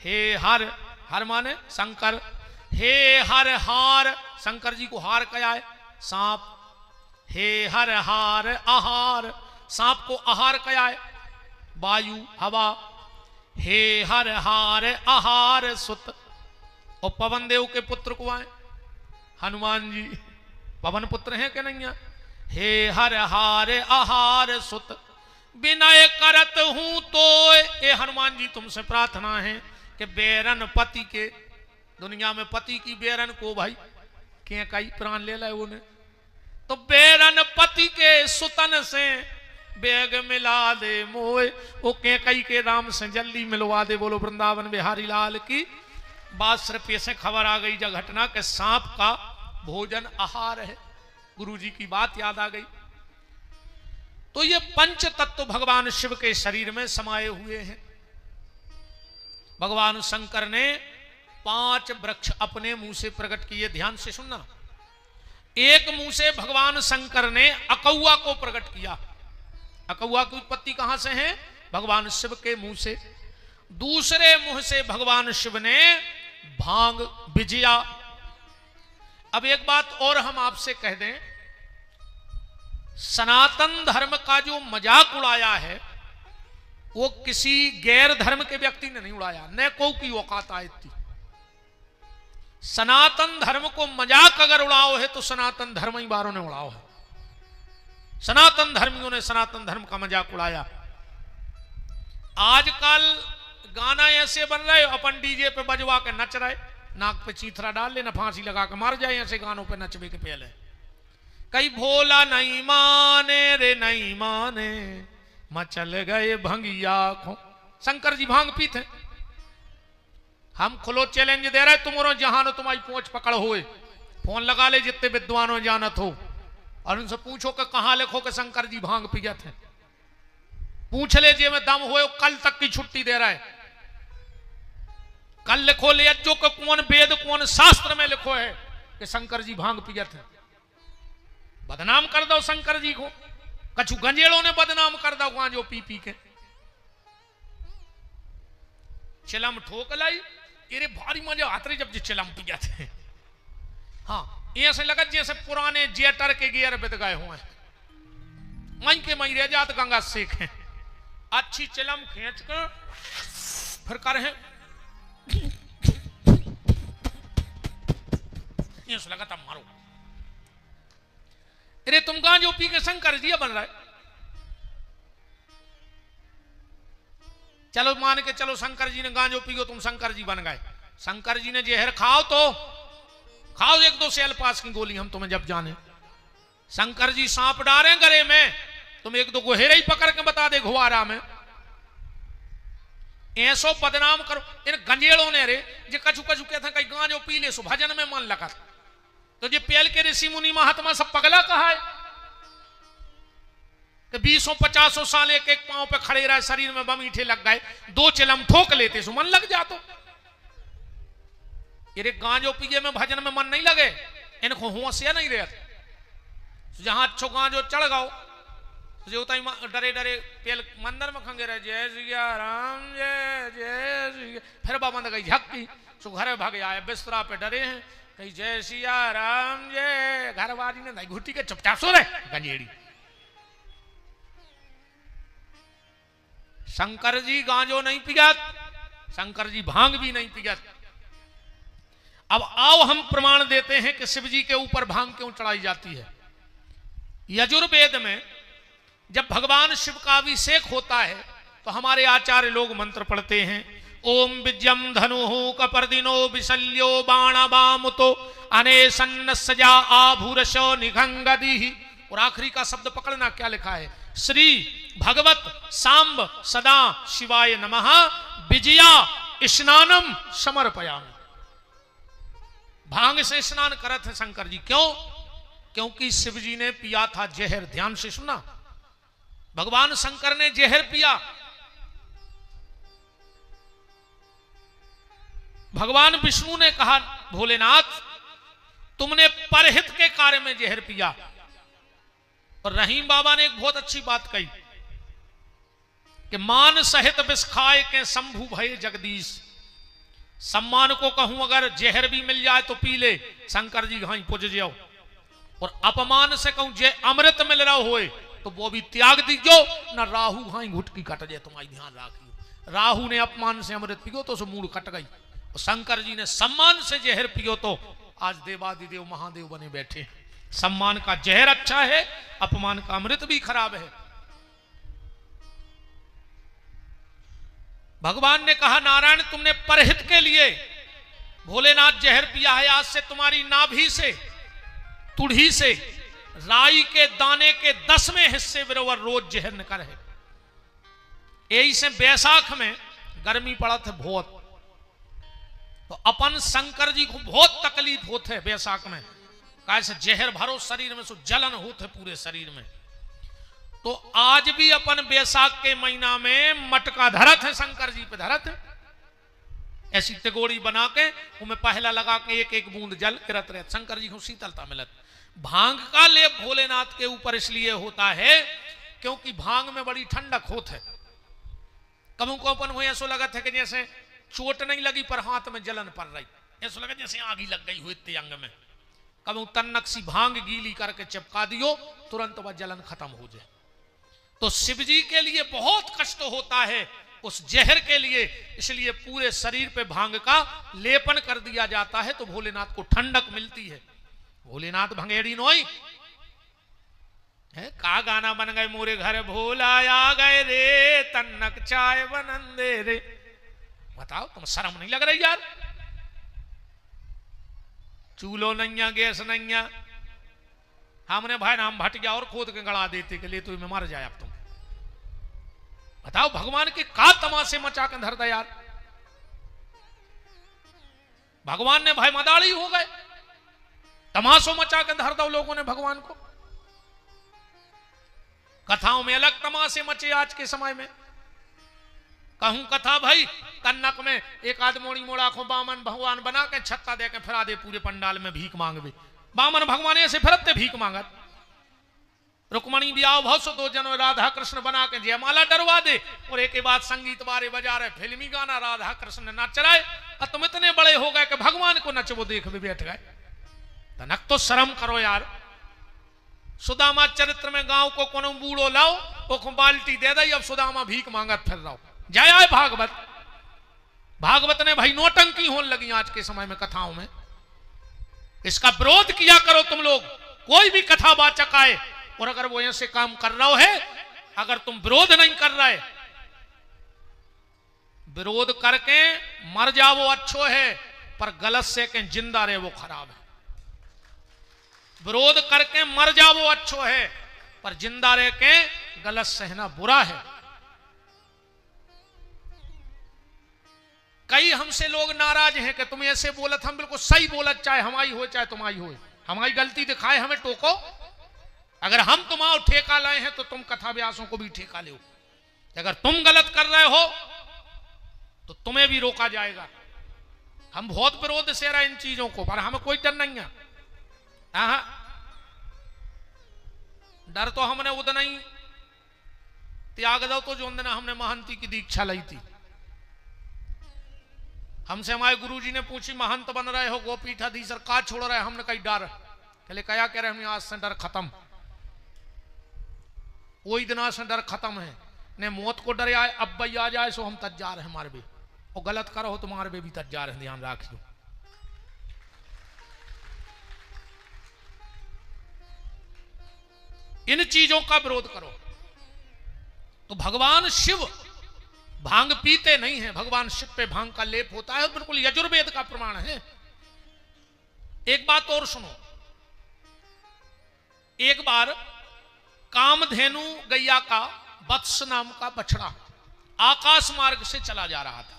हे हर, हर माने शंकर। हे हर हार, शंकर जी को हार क्या है? सांप। हे हर हार आहार, सांप को आहार क्या है? वायु, हवा। हे हर हार आहार सुत। और पवन देव के पुत्र को आए हनुमान जी, पवन पुत्र हैं कि नहीं है? हे हर हार आहार सुत, विनय करत हूं तो। ए हनुमान जी तुमसे प्रार्थना है कि बेरन पति के, दुनिया में पति की बेरन को भाई के कई प्राण ले लाए उन्हें, तो बेरन पति के सुतन से बेग मिला दे मोए। वो के कई के राम से जल्दी मिलवा दे। बोलो वृंदावन बिहारी लाल की। बात सिर्फ ऐसे खबर आ गई जब घटना के सांप का भोजन आहार है। गुरुजी की बात याद आ गई। तो ये पंच तत्व भगवान शिव के शरीर में समाये हुए हैं। भगवान शंकर ने 5 वृक्ष अपने मुंह से प्रकट किए। ध्यान से सुनना। एक मुंह से भगवान शंकर ने अकौआ को प्रकट किया। अकौआ की उत्पत्ति कहां से है? भगवान शिव के मुंह से। दूसरे मुंह से भगवान शिव ने भांग विजया। अब एक बात और हम आपसे कह दें, सनातन धर्म का जो मजाक उड़ाया है वो किसी गैर धर्म के व्यक्ति ने नहीं उड़ाया, न को की औकात आई थी। सनातन धर्म को मजाक अगर उड़ाओ है तो सनातन धर्म ही बारों ने उड़ाओ है। सनातन धर्मियों ने सनातन धर्म का मजाक उड़ाया। आजकल गाना ऐसे बन रहे, अपन डीजे पे बजवा के नच रहे, नाक पे चीथरा डाल लेना, फांसी लगा के मार जाए ऐसे गानों पे नचबे के पहले। कई भोला नहीं माने रे नहीं माने, मचल गए भंगिया खो। शंकर जी भांग पीते। हम खुलो चैलेंज दे रहे, तुम जहां तुम्हारी पहुंच पकड़ हुए, फोन लगा ले जितने विद्वानों जानत हो और उनसे पूछो कि कहां लिखो कि शंकर जी भांग पियत है। पूछ ले जे में दम हुए, कल तक की छुट्टी दे रहा है। कल लिखो ले जो कि कौन वेद कौन शास्त्र में लिखो है कि शंकर जी भांग पियत है। बदनाम कर दो शंकर जी को। कछु गंजेड़ों ने बदनाम कर दो गांजो पी पी के। चिलम ठोक लाई, अरे भारी मजा आते जब जो चिलम पी जाते हैं। हाँ, ऐसे लगा जैसे पुराने जेटर के गियर बिद गए हुए हैं। मई के मई रह जात गंगा सेख हैं। अच्छी चिलम खींच कर फिर कर है ऐसे लगा तब मारो। अरे तुम गांजो पी के शंकर जी बन रहा है। चलो मान के चलो शंकर जी ने गांजो पी गो, तुम शंकर जी बन गए। शंकर जी ने जहर खाओ तो खाओ 1-2 सेल पास की गोली, हम तुम्हें जब जाने। शंकर जी सांप डारे गले में, तुम 1-2 गोहेरे ही पकड़ के बता दे घुआरा में। ऐसो बदनाम करो इन गंजेड़ों ने। रे जे कछु कछु कहते हैं कहीं गांजो पी ले सो भजन में मन लगा। तो जे पहल के ऋषि मुनि महात्मा सब पगला कहा है कि 20-50 साल एक एक पांव पे खड़े रहे, शरीर में बम ईठे लग गए, 2 चिलम ठोक लेते सो मन लग जातो। ये गांजो पिए में भजन में मन नहीं लगे, इनको होश या नहीं रहते। जहां अच्छो गांजो चढ़ गओ जो डरे डरे पेल मंदिर में खंगे रहे, जय सिया राम जय जय सिया। फिर बाबा ने कही झक्की सो घर भागे आए, बिस्तरा पे डरे हैं, कही जय सिया राम जय। घरवाली ने नहीं घुटी के चुपचाप सो रहे गंजेड़ी। शंकर जी गांजो नहीं पियत, शंकर जी भांग भी नहीं पियत। अब आओ हम प्रमाण देते हैं कि शिव जी के ऊपर भांग क्यों चढ़ाई जाती है। यजुर्वेद में जब भगवान शिव का अभिषेक होता है तो हमारे आचार्य लोग मंत्र पढ़ते हैं, ओम विजयम धनु कपर्दिनो विशल्यो बाणवामुतो अनेसन्न सजा आभूरशो निघंगदी। और आखिरी का शब्द पकड़ना, क्या लिखा है? श्री भगवत सांब सदा शिवाय नमः विजया स्नानम समर्पयामि। भांग से स्नान करत है शंकर जी, क्यों? क्योंकि शिव जी ने पिया था जहर। ध्यान से सुनना, भगवान शंकर ने जहर पिया। भगवान विष्णु ने कहा, भोलेनाथ तुमने परहित के कार्य में जहर पिया। और रहीम बाबा ने एक बहुत अच्छी बात कही कि मान सहित विष खाए के शंभु भय जगदीश। सम्मान को कहूं अगर जहर भी मिल जाए तो पी ले, शंकर जी हाई पुज जाओ। और अपमान से कहूं जे अमृत मिल रहा होए तो वो भी त्याग दीजो, ना राहु हाई घुटकी कट जाए। तुम्हारी ध्यान रखियो, राहु ने अपमान से अमृत पियो तो मूड कट गई, और शंकर जी ने सम्मान से जहर पियो तो आज देवादिदेव महादेव बने बैठे। सम्मान का जहर अच्छा है, अपमान का अमृत भी खराब है। भगवान ने कहा, नारायण तुमने परहित के लिए भोलेनाथ जहर पिया है। आज से तुम्हारी नाभि से, तुढ़ी से राई के दाने के 10वें हिस्से बराबर रोज जहर निकल है। यही से बैसाख में गर्मी पड़ा था बहुत, तो अपन शंकर जी को बहुत तकलीफ होते है बैसाख में, कैसे जहर भरो शरीर में, सो जलन होते पूरे शरीर में। तो आज भी अपन बैसाख के महीना में मटका धरत है, शंकर जी पे धरत है, ऐसी तिगोड़ी बना के उनमें पहला लगा के एक एक बूंद जल गिरत रहे, शंकर जी को शीतलता मिलत। भांग का लेप भोलेनाथ के ऊपर इसलिए होता है क्योंकि भांग में बड़ी ठंडक होत है। कबू को अपन हुए ऐसा लगत है कि जैसे चोट नहीं लगी पर हाथ में जलन पड़ रही, ऐसा लगा जैसे आग लग गई हुई इतने अंग में। कबू तन्नक सी भांग गीली करके चिपका दियो, तुरंत वह जलन खत्म हो जाए। तो शिव जी के लिए बहुत कष्ट होता है उस जहर के लिए, इसलिए पूरे शरीर पे भांग का लेपन कर दिया जाता है तो भोलेनाथ को ठंडक मिलती है। भोलेनाथ भंगेड़ी नोई है, का गाना बन गए, मोरे घर भोला आ गए रे, तन्नक चाय बनंदे रे। बताओ तुम शर्म नहीं लग रही यार? चूल्हो नैया, गैस नैया, हमने भाई नाम भटिया और खोद के गड़ा देते के लिए तो में मर जाए अब तुम। बताओ भगवान के का तमाशे मचा के धर दे यार। भगवान ने भाई मदाड़ी हो गए, तमाशों मचा के धर दो लोगों ने भगवान को। कथाओं में अलग तमाशे मचे आज के समय में। कहूं कथा भाई, कन्नक में एक आदमोड़ी मोड़ा को बामन भगवान बना के छत्ता दे के फिरा दे पूरे पंडाल में भीख मांगवे। बामन भगवान ऐसे फिरते भीख मांगत। रुक्मणी ब्याह भाव सो 2 जनों राधा कृष्ण बना के जयमाला डरवा दे और एक के बाद संगीत बारे बजा रहे, फिल्मी गाना राधा कृष्ण नाच रहे, और तुम इतने बड़े हो गए कि भगवान को नचबो देख भी बैठ गए। तनक तो शर्म करो यार। सुदामा चरित्र में गांव को कोनो बूढ़ो लाओ, वो बाल्टी दे दई, अब सुदामा भीख मांगत फिर रहो। जय आए भागवत। भागवत ने भाई नोटंकी होने लगी आज के समय में कथाओं में। इसका विरोध किया करो तुम लोग। कोई भी कथा वाचक आए और अगर वो ऐसे काम कर रहा है, अगर तुम विरोध नहीं कर रहे, विरोध करके मर जाओ अच्छो है, पर गलत से के जिंदा रहे वो खराब है। विरोध करके मर जाओ अच्छो है, पर जिंदा रह के गलत सहना बुरा है। कई हमसे लोग नाराज हैं कि तुम ऐसे बोलत, हम बिल्कुल सही बोलत, चाहे हमारी हो चाहे तुम्हारी हो, हमारी गलती दिखाए हमें टोको। अगर हम तुम्हारा ठेका लाए हैं तो तुम कथा व्यासों को भी ठेका लो। अगर तुम गलत कर रहे हो तो तुम्हें भी रोका जाएगा। हम बहुत विरोध से रहे इन चीजों को, पर हमें कोई डर नहीं है। डर तो हमने उतना ही त्याग दो तो जो दिन हमने महंती की दीक्षा ली थी। हमसे हमारे गुरुजी ने पूछी, महंत बन रहे हो, गोपीठाधीश्वर का छोड़ रहे? हमने कही डर। कहले क्या कह रहे? हमने आज से डर खत्म, वही दिन से डर खत्म है। ने मौत को डरे आए, अब भाई आ जाए सो हम तज जा रहे हैं हमारे भी, और गलत करो तुम्हारे भी तज जा रहे हैं, ध्यान रखियो। इन चीजों का विरोध करो। तो भगवान शिव भांग पीते नहीं है, भगवान शिव पे भांग का लेप होता है, बिल्कुल यजुर्वेद का प्रमाण है। एक बात और सुनो। एक बार कामधेनु गैया का वत्स नाम का बछड़ा आकाश मार्ग से चला जा रहा था।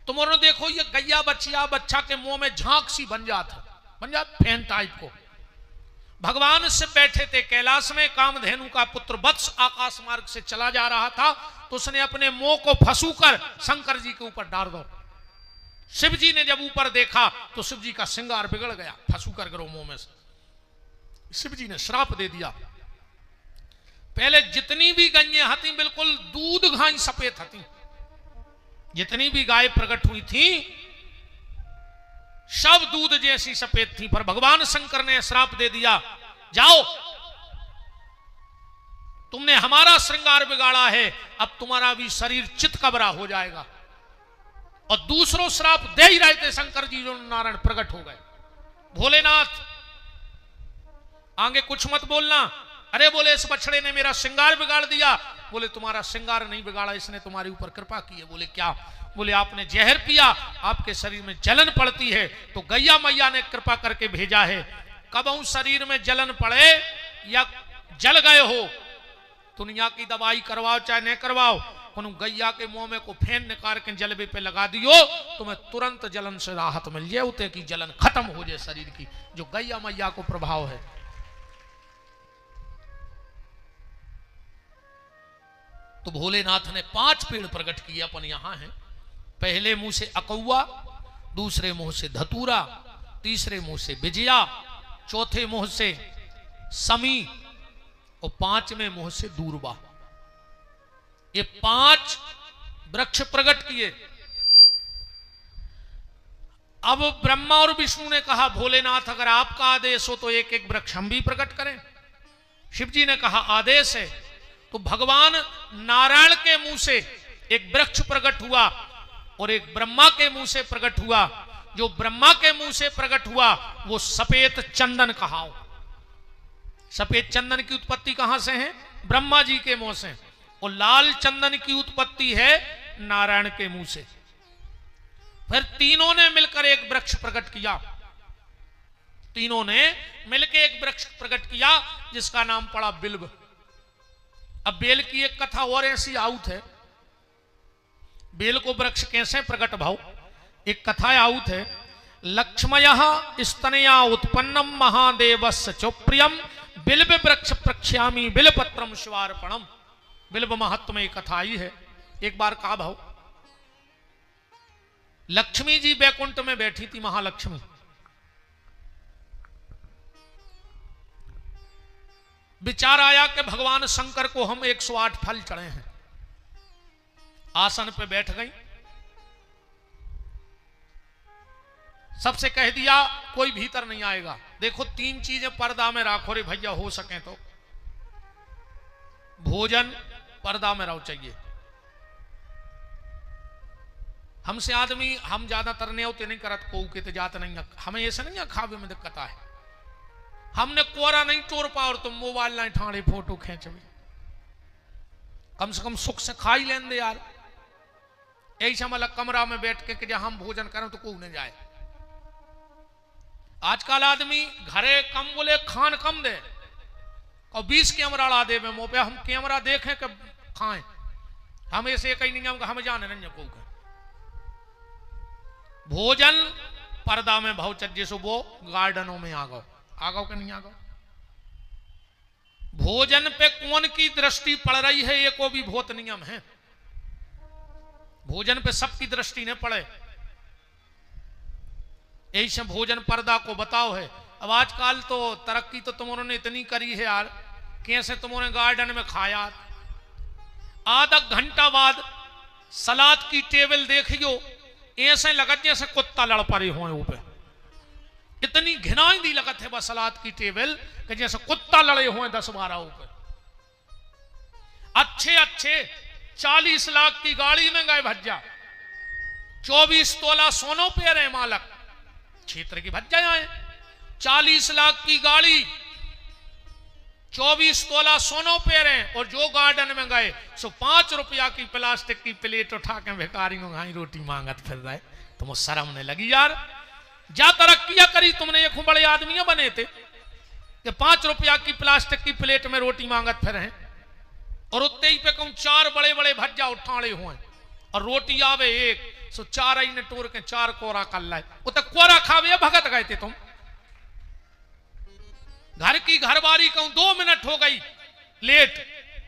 तुम और देखो ये गैया बच्चा के मुंह में झांक सी बन जात फैन टाइप को। भगवान से बैठे थे कैलाश में, कामधेनु का पुत्र वत्स आकाश मार्ग से चला जा रहा था, तो उसने अपने मुंह को फंसूकर शंकर जी के ऊपर डाल दो। शिव जी ने जब ऊपर देखा तो शिव जी का श्रृंगार बिगड़ गया, फंसू कर गिरो मुंह में से। शिव जी ने श्राप दे दिया। पहले जितनी भी गैया हती बिल्कुल दूध घाई सफेद हती, जितनी भी गाय प्रकट हुई थी सब दूध जैसी सफेद थी, पर भगवान शंकर ने श्राप दे दिया, जाओ तुमने हमारा श्रृंगार बिगाड़ा है, अब तुम्हारा भी शरीर चितकबरा हो जाएगा। और दूसरों श्राप दे ही रहे थे शंकर जी, जो नारायण प्रकट हो गए। भोलेनाथ आगे कुछ मत बोलना। अरे बोले इस बछड़े ने मेरा श्रृंगार बिगाड़ दिया। बोले तुम्हारा श्रृंगार नहीं बिगाड़ा, इसने तुम्हारे ऊपर कृपा की है। बोले क्या? बोले आपने जहर पिया, आपके शरीर में जलन पड़ती है, तो गैया मैया ने कृपा करके भेजा है। कबहू शरीर में जलन पड़े या जल गए हो, दुनिया की दवाई करवाओ चाहे नहीं करवाओ, उन गैया के मुंह में को फेन निकाल के जलबे पे लगा दियो, तुम्हें तुरंत जलन से राहत मिल जाए, उते की जलन खत्म हो जाए शरीर की, जो गैया मैया को प्रभाव है। तो भोलेनाथ ने 5 पेड़ प्रकट किए अपन यहां हैं। पहले मुंह से अकौआ, दूसरे मुंह से धतूरा, तीसरे मुंह से विजया, चौथे मुंह से समी और 5वें मुंह से दूरबा। ये 5 वृक्ष प्रकट किए। अब ब्रह्मा और विष्णु ने कहा भोलेनाथ अगर आपका आदेश हो तो एक एक वृक्ष हम भी प्रकट करें। शिव जी ने कहा आदेश है। तो भगवान नारायण के मुंह से एक वृक्ष प्रकट हुआ और एक ब्रह्मा के मुंह से प्रकट हुआ। जो ब्रह्मा के मुंह से प्रकट हुआ वो सफेद चंदन कहाओ। सफेद चंदन की उत्पत्ति कहां से है? ब्रह्मा जी के मुंह से। और लाल चंदन की उत्पत्ति है नारायण के मुंह से। फिर तीनों ने मिलकर एक वृक्ष प्रकट किया। तीनों ने मिलकर एक वृक्ष प्रकट किया जिसका नाम पड़ा बिल्व। अब बेल की एक कथा और ऐसी आउत है। बेल को वृक्ष कैसे प्रकट भाव? एक कथा आउत है। लक्ष्मयः स्तनया उत्पन्नम महादेवस्य चोप्रियम बिल्व वृक्ष प्रक्ष्यामि बिल्वपत्रम शिवार्पणम। बिल्व महत्व में कथा आई है। एक बार कहा भाव, लक्ष्मी जी बैकुंठ में बैठी थी, महालक्ष्मी। विचार आया कि भगवान शंकर को हम 108 फल चढ़े हैं। आसन पे बैठ गई, सबसे कह दिया कोई भीतर नहीं आएगा। देखो 3 चीजें पर्दा में राखो रे भैया, हो सके तो। भोजन पर्दा में रहो चाहिए। हमसे आदमी हम ज्यादातर नहीं होते नहीं करत को के तो जात नहीं, हमें ऐसा नहीं है खावे में दिक्कत है। हमने कोरा नहीं तोड़ पा और तुम मोबाइल नहीं ठाणे फोटो खींच भी, कम से कम सुख से खा ही लें दे यार। ऐसा मतलब कमरा में बैठ के जहां हम भोजन करें तो कोई नहीं जाए। आजकल आदमी घरे कम बोले खान कम दे और 20 कैमरा ला दे मुंह पे, हम कैमरा देखें कि खाएं। हम ऐसे कहीं नहीं हम जाने नहीं को भोजन पर्दा में भाव चज्जे सो वो गार्डनों में आ गो कि नहीं आ गो। भोजन पे कौन की दृष्टि पड़ रही है ये को भी बहुत नियम है। भोजन पे सबकी दृष्टि न पड़े, ऐसे भोजन पर्दा को बताओ है। अब आजकल तो तरक्की तो तुमने इतनी करी है यार, कैसे तुमने गार्डन में खाया, आधा घंटा बाद सलाद की टेबल देखियो ऐसे लगत जैसे कुत्ता लड़ पड़े हो ऊपर। इतनी घिनाई दी लगत है बस सलाद की टेबल कि जैसे कुत्ता लड़े हुए 10-12 ऊपर। अच्छे 40 लाख की गाड़ी में गए भज्जा, 24 तोला सोनो पे रहे मालक क्षेत्र की भज्जा आए। 40 लाख की गाड़ी, 24 तोला सोनो पे रहे, और जो गार्डन में गए सो 5 रुपया की प्लास्टिक की प्लेट उठा के भिखारी घाई रोटी मांगत फिर रहे। तुम शर्म नहीं लगी यार? जा तरक्कियां करी तुमने, ये खूब बड़े आदमी बने थे, कि 5 रुपया की प्लास्टिक की प्लेट में रोटी मांगत फिर हैं, और उत्ते ही पे कहूं 4 बड़े बड़े भज्जा उठाड़े हुए और रोटी आवे एक, सो 4 ही ने टोर के 4 कोरा कर लाए। वो तो कोरा खावे भगत गए थे तुम। घर की घरवारी कहूं 2 मिनट हो गई लेट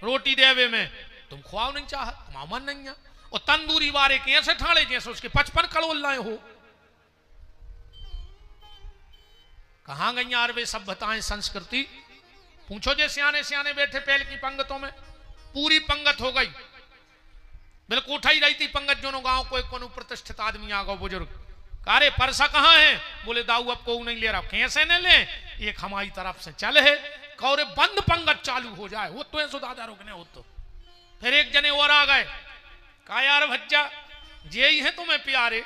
रोटी देवे में, तुम खुआओ नहीं चाह, तुम्हारा मन नहीं है। और तंदूरी वारे के ऐसे ठाड़े जैसे उसके 55 कड़ोल लाए हो। कहां गई यार वे सभ्यताएं संस्कृति? पूछो जे सियाने सियाने बैठे पहल की पंगतों में, पूरी पंगत हो गई, बिल्कुल उठाई रही थी पंगत। जो गांव को एक प्रतिष्ठित आदमी आ गो बुजुर्ग, अरे परसा कहां है? बोले दाऊ अब को नहीं ले रहा। कैसे नहीं ले? एक हमारी तरफ से चल है, कौरे बंद पंगत चालू हो जाए वो तो ऐसो दादा रुकने हो। तो फिर एक जने और आ गए, कहा यार भज्जा जे ही है तुम्हें प्यारे,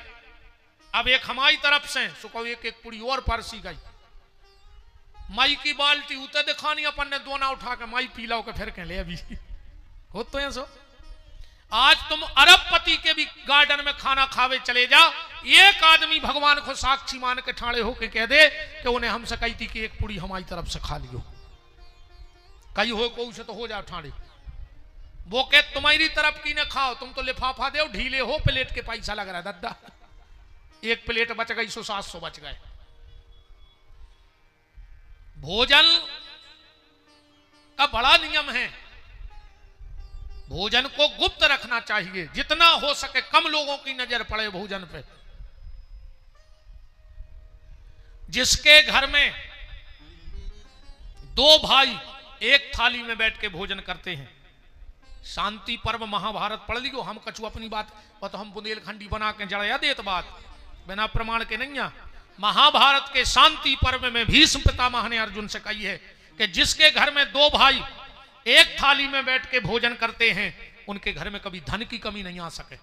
अब एक हमारी तरफ से सुको एक एक पुड़ी और परसी गई। माई की बाल्टी उते दिखानी, अपन ने दोना उठा के माई पी लाओ के फिर के ले अभी हो तो ऐसो। आज तुम अरबपति के भी गार्डन में खाना खावे चले जा, एक आदमी भगवान को साक्षी मान के ठाड़े होके कह दे कि उन्हें हमसे कही थी कि एक पुड़ी हमारी तरफ से खा लियो, कही हो को उसे तो हो जाओ ठाड़े। वो कह तुम्हारी तरफ की न खाओ, तुम तो लिफाफा दे ढीले हो, प्लेट के पैसा लग रहा है दद्दा, एक प्लेट बच गई 700 बच गए। भोजन का बड़ा नियम है, भोजन को गुप्त रखना चाहिए, जितना हो सके कम लोगों की नजर पड़े भोजन पे। जिसके घर में 2 भाई एक थाली में बैठ के भोजन करते हैं, शांति पर्व महाभारत पढ़ लियो, हम कछु अपनी बात और तो हम बुंदेलखंडी बना के जड़या देत बात बिना प्रमाण के नहीं। महाभारत के शांति पर्व में भीष्म पितामह ने अर्जुन से कही है कि जिसके घर में 2 भाई एक थाली में बैठ के भोजन करते हैं, उनके घर में कभी धन की कमी नहीं आ सके।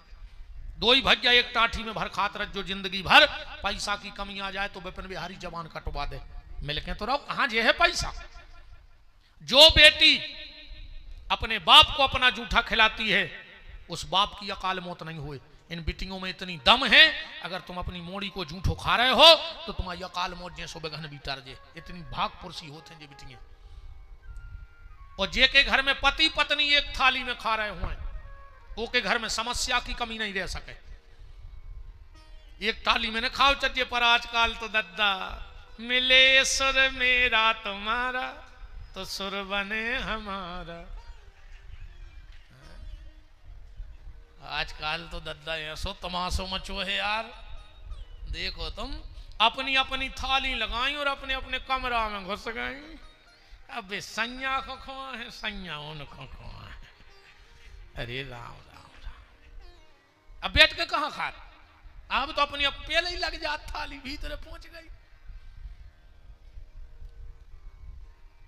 2 ही भज्जा एक टाठी में भर खात रह, जो जिंदगी भर पैसा की कमी आ जाए तो विपिन बिहारी जवान कटवा दे, मिलके तो रहो कहां जे है पैसा। जो बेटी अपने बाप को अपना जूठा खिलाती है, उस बाप की अकाल मौत नहीं हुई। इन बिटियों में इतनी दम है, अगर तुम अपनी मोड़ी को जूठो खा रहे हो तो तुम्हारी अकाल मौत जैसो बेगन बीतर जे, इतनी भाग पुरसी होते हैं ये बिटियां। और जे के घर में पति पत्नी एक थाली में खा रहे हुए, वो के घर में समस्या की कमी नहीं रह सके। एक थाली में न खाओ चज्जे, पर आजकल तो दद्दा मिले सुर मेरा तुम्हारा तो सुर बने हमारा। आजकल तो दद्दा ऐसो तमाशो मचो है यार, देखो तुम अपनी अपनी थाली लगाई और अपने अपने कमरा में घुस गई। अब सैया को खुआ है, सैया उनको खुआ है, अरे राम राम राम। अब बैठ के कहां खा रहे, अब तो अपनी पहले ही लग जात, थाली भीतर पहुंच गई।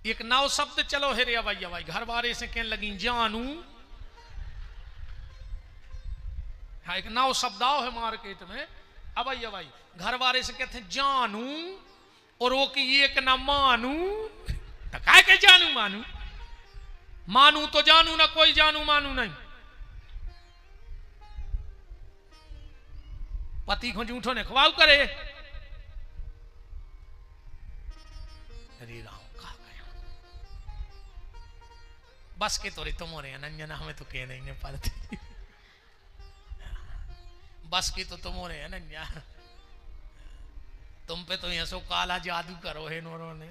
एक नाव शब्द चलो है रे भाई भाई, घर वाले से कहने लगी जानू। हाँ, एक नाव शब्दाओ है मार्केट में। अब भाई घर वाले से कहते हैं जानू, और वो की एक ना मानू, तो काय के जानू मानू, मानू तो जानू ना, कोई जानू मानू नहीं। पति को जूठो ने खवाऊ करे, अरे राम कहा गया बस के तोरे तुम हो रहे नंजना, हमें तो कह नहीं पाती, बस की तो तुम हो रहे हैं नंजा, तुम पे तो ये सो काला जादू करो है नोरों ने,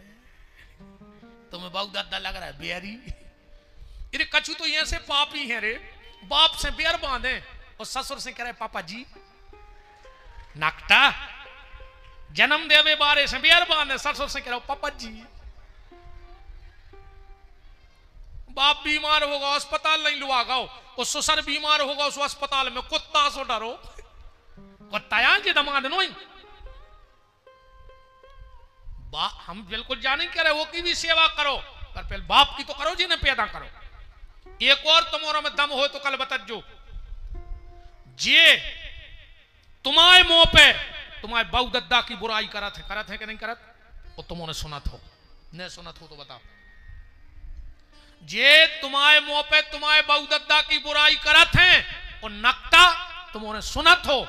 तुम्हें बहुत दद्दा लग रहा है बेरी। अरे कछु तो ये से पापी है रे, बाप से बेर बांधे और ससुर से कह रहे पापा जी नकटा, जन्म देवे बारे से बेर बांधे, ससुर से कह रहे पापा जी। बाप बीमार होगा अस्पताल नहीं लुआ गाओ, और ससुर बीमार होगा उस अस्पताल में कुत्ता सो डरो, कुत्ता जी दमाद नो। हम बिल्कुल जाने कह रहे वो की भी सेवा करो, पर पहले बाप की तो करो जिन्हें पैदा करो। एक और तुम्हारा में दम हो तो कल बतजो, जे तुम्हारे मुंह पे तुम्हारे बाऊ दद्दा की बुराई करत है कि नहीं करत, और तुमने सुनत हो, नहीं सुनत हो तो बताओ। जे तुम्हारे मुंह पे तुम्हारे बाऊ दद्दा की बुराई करत है और नकटा तुमने सुनत हो,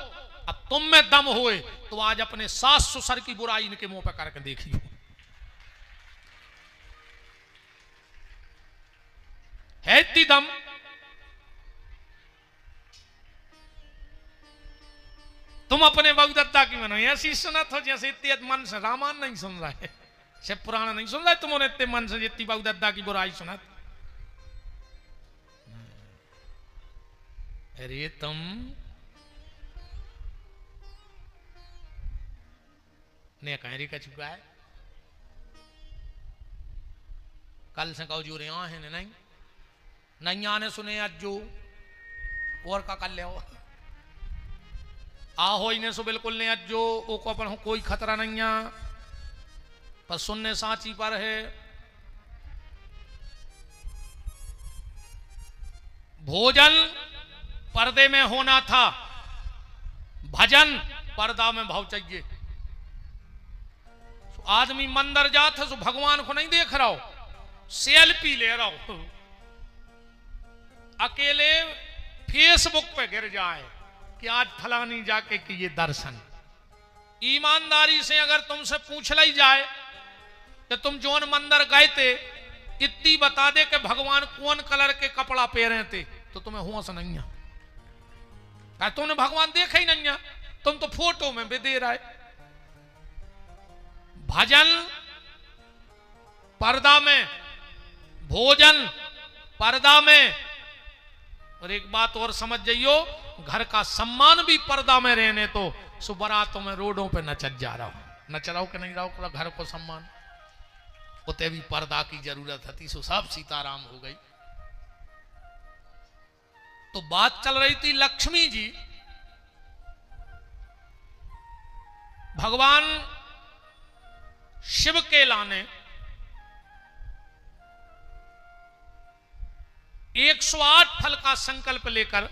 अब तुम में दम होए तो आज अपने सास ससुर की बुराई इनके मुंह पे करके देखियो। है इतनी दम। तुम अपने बहुदत्ता की मनो ऐसी सुना तो जैसे इतने मन से रामायण नहीं सुन रहा है, शिव पुराण नहीं सुन रहा है, तुमने इतने मन से जितनी बहुदत्ता की बुराई सुना। अरे तुम ने कहरी का चुका है, कल से कहो जो रे है नहीं नहीं आने सुने आज जो और का कर ले आहो इन्हें सो बिल्कुल नहीं आज जो ओ को अपन कोई खतरा नहीं है, पर सुनने साची पर है। भोजन पर्दे में होना था, भजन पर्दा में भाव चाहिए। आदमी मंदिर जात है सो भगवान को नहीं देख रहा हो, सेल्फी ले रहा हो, अकेले फेसबुक पे गिर जाए कि आज फलानी जाके कि ये दर्शन। ईमानदारी से अगर तुमसे पूछ ली जाए कि तुम जोन मंदिर गए थे इतनी बता दे कि भगवान कौन कलर के कपड़ा पहने थे, तो तुम्हें होश नहीं है, तुमने भगवान देखा ही नहीं है, तुम तो फोटो में भी दे रहा है। भजन पर्दा में, भोजन पर्दा में, और एक बात और समझ जाइयो, घर का सम्मान भी पर्दा में रहने तो सुबरातों में रोडों पे नचत जा रहा हो, नच रहा हो कि नहीं रहा हो, घर को सम्मान उते भी पर्दा की जरूरत थी, सो सब सीताराम हो गई। तो बात चल रही थी लक्ष्मी जी, भगवान शिव के लाने 108 फल का संकल्प लेकर